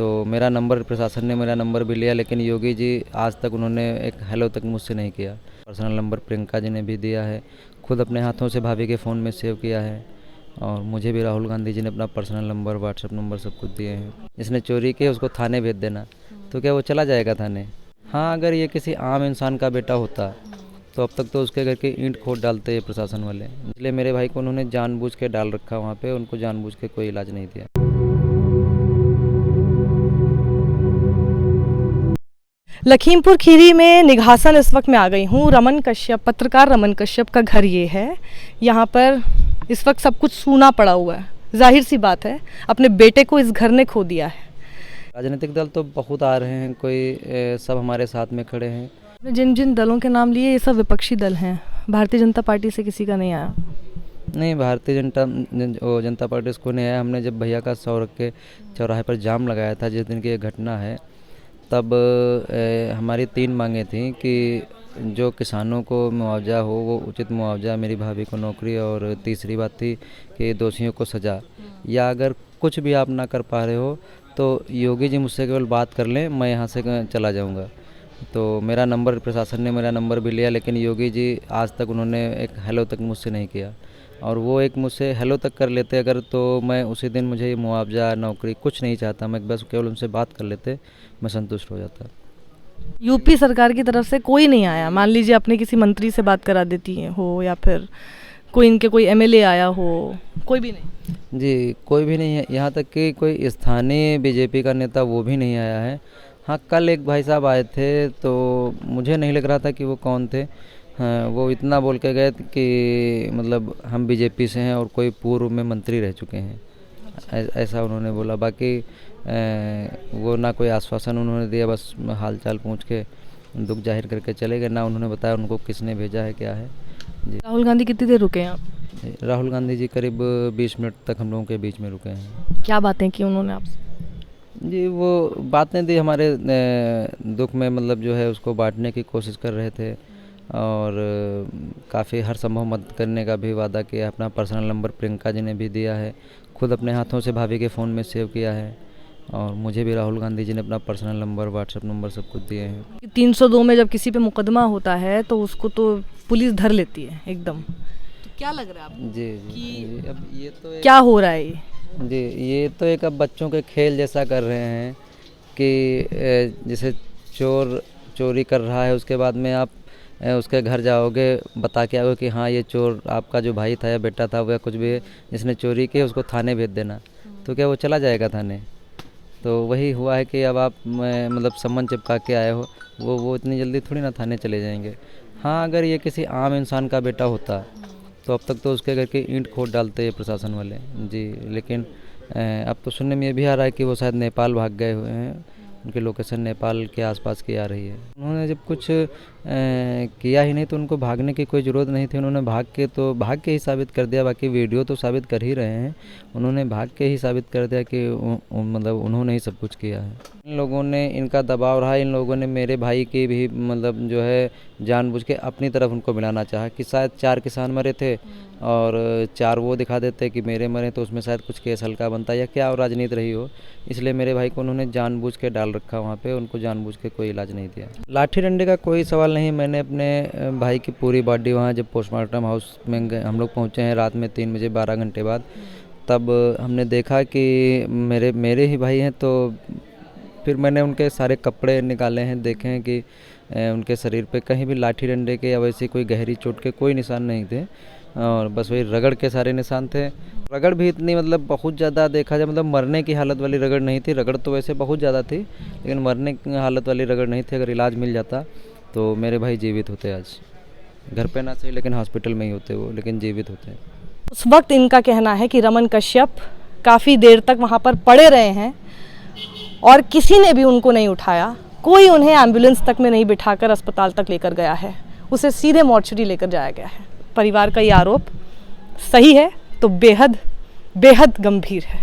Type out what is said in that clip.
तो मेरा नंबर, प्रशासन ने मेरा नंबर भी लिया, लेकिन योगी जी आज तक उन्होंने एक हेलो तक मुझसे नहीं किया। पर्सनल नंबर प्रियंका जी ने भी दिया है, खुद अपने हाथों से भाभी के फ़ोन में सेव किया है, और मुझे भी राहुल गांधी जी ने अपना पर्सनल नंबर, व्हाट्सएप नंबर सब कुछ दिए हैं। जिसने चोरी की उसको थाने भेज देना, तो क्या वो चला जाएगा थाने? हाँ, अगर ये किसी आम इंसान का बेटा होता तो अब तक तो उसके घर की ईंट खोद डालते ये प्रशासन वाले। इसलिए मेरे भाई को उन्होंने जानबूझ के डाल रखा वहाँ पे, उनको जानबूझ के कोई इलाज नहीं दिया। लखीमपुर खीरी में निघासन इस वक्त मैं आ गई हूँ। रमन कश्यप, पत्रकार रमन कश्यप का घर ये है। यहाँ पर इस वक्त सब कुछ सूना पड़ा हुआ है। जाहिर सी बात है, अपने बेटे को इस घर ने खो दिया है। राजनीतिक दल तो बहुत आ रहे हैं, कोई सब हमारे साथ में खड़े हैं। जिन जिन दलों के नाम लिए ये सब विपक्षी दल हैं। भारतीय जनता पार्टी से किसी का नहीं आया। नहीं, भारतीय जनता पार्टी इसको नहीं आया। हमने जब भैया का सौरभ के चौराहे पर जाम लगाया था, जिस दिन की ये घटना है, तब हमारी 3 मांगें थी कि जो किसानों को मुआवजा हो वो उचित मुआवजा, मेरी भाभी को नौकरी, और तीसरी बात थी कि दोषियों को सज़ा। या अगर कुछ भी आप ना कर पा रहे हो तो योगी जी मुझसे केवल बात कर लें, मैं यहाँ से चला जाऊँगा। तो मेरा नंबर, प्रशासन ने मेरा नंबर भी लिया, लेकिन योगी जी आज तक उन्होंने एक हेलो तक मुझसे नहीं किया। और वो एक मुझसे हेलो तक कर लेते अगर, तो मैं उसी दिन, मुझे ये मुआवजा, नौकरी कुछ नहीं चाहता, मैं बस केवल उनसे बात कर लेते, मैं संतुष्ट हो जाता। यूपी सरकार की तरफ से कोई नहीं आया। मान लीजिए अपने किसी मंत्री से बात करा देती हो, या फिर कोई इनके कोई एमएलए आया हो, कोई भी नहीं? जी, कोई भी नहीं है। यहाँ तक कि कोई स्थानीय बीजेपी का नेता वो भी नहीं आया है। हाँ, कल एक भाई साहब आए थे, तो मुझे नहीं लग रहा था कि वो कौन थे। हाँ, वो इतना बोल के गए कि मतलब हम बीजेपी से हैं और कोई पूर्व में मंत्री रह चुके हैं, ऐसा उन्होंने बोला। बाकी वो ना कोई आश्वासन उन्होंने दिया, बस हाल चाल पूछ के दुख जाहिर करके चले गए। ना उन्होंने बताया उनको किसने भेजा है, क्या है। जी। राहुल गांधी कितनी देर रुके हैं आप? राहुल गांधी जी करीब 20 मिनट तक हम लोगों के बीच में रुके हैं। क्या बातें की उन्होंने आपसे? जी, वो बातें दी, हमारे दुख में मतलब जो है उसको बांटने की कोशिश कर रहे थे, और काफ़ी हर संभव मदद करने का भी वादा किया। अपना पर्सनल नंबर प्रियंका जी ने भी दिया है, खुद अपने हाथों से भाभी के फ़ोन में सेव किया है, और मुझे भी राहुल गांधी जी ने अपना पर्सनल नंबर, व्हाट्सएप नंबर सब कुछ दिए हैं। 302 में जब किसी पे मुकदमा होता है तो उसको तो पुलिस धर लेती है एकदम। तो क्या लग रहा है आपको? जी जी, अब ये तो क्या हो रहा है ये? जी, ये तो एक अब बच्चों के खेल जैसा कर रहे हैं कि जैसे चोर चोरी कर रहा है, उसके बाद में आप उसके घर जाओगे, बता के आओगे कि हाँ ये चोर आपका जो भाई था या बेटा था वह कुछ भी जिसने चोरी की, उसको थाने भेज देना, तो क्या वो चला जाएगा थाने? तो वही हुआ है कि अब आप मतलब सम्मन चिपका के आए हो, वो इतनी जल्दी थोड़ी ना थाने चले जाएंगे। हाँ, अगर ये किसी आम इंसान का बेटा होता तो अब तक तो उसके घर की ईंट खोद डालते ये प्रशासन वाले। जी, लेकिन अब तो सुनने में ये भी आ रहा है कि वो शायद नेपाल भाग गए हुए हैं, उनकी लोकेशन नेपाल के आसपास की आ रही है। उन्होंने जब कुछ किया ही नहीं तो उनको भागने की कोई ज़रूरत नहीं थी। उन्होंने भाग के ही साबित कर दिया। बाकी वीडियो तो साबित कर ही रहे हैं, उन्होंने भाग के ही साबित कर दिया कि मतलब उन्होंने ही सब कुछ किया है। इन लोगों ने, इनका दबाव रहा, इन लोगों ने मेरे भाई की भी मतलब जो है जानबूझ के अपनी तरफ उनको मिलाना चाहा कि शायद 4 किसान मरे थे और 4 वो दिखा देते कि मेरे मरे, तो उसमें शायद कुछ केस हल्का बनता या क्या और राजनीति रही हो। इसलिए मेरे भाई को उन्होंने जानबूझ के डाल रखा वहाँ पे, उनको जानबूझ के कोई इलाज नहीं दिया। लाठी डंडे का कोई सवाल नहीं। मैंने अपने भाई की पूरी बॉडी वहाँ, जब पोस्टमार्टम हाउस में हम लोग पहुँचे हैं रात में 3 बजे 12 घंटे बाद, तब हमने देखा कि मेरे ही भाई हैं। तो फिर मैंने उनके सारे कपड़े निकाले हैं, देखे हैं कि उनके शरीर पे कहीं भी लाठी डंडे के या वैसे कोई गहरी चोट के कोई निशान नहीं थे, और बस वही रगड़ के सारे निशान थे। रगड़ भी इतनी मतलब बहुत ज़्यादा देखा जाए, मतलब मरने की हालत वाली रगड़ नहीं थी। रगड़ तो वैसे बहुत ज़्यादा थी, लेकिन मरने की हालत वाली रगड़ नहीं थी। अगर इलाज मिल जाता तो मेरे भाई जीवित होते, आज घर पे ना सही लेकिन हॉस्पिटल में ही होते वो, लेकिन जीवित होते। उस वक्त इनका कहना है कि रमन कश्यप काफ़ी देर तक वहाँ पर पड़े रहे हैं और किसी ने भी उनको नहीं उठाया। कोई उन्हें एम्बुलेंस तक में नहीं बिठाकर अस्पताल तक लेकर गया है, उसे सीधे मॉर्चरी लेकर जाया गया है। परिवार का ये आरोप सही है तो बेहद बेहद गंभीर है।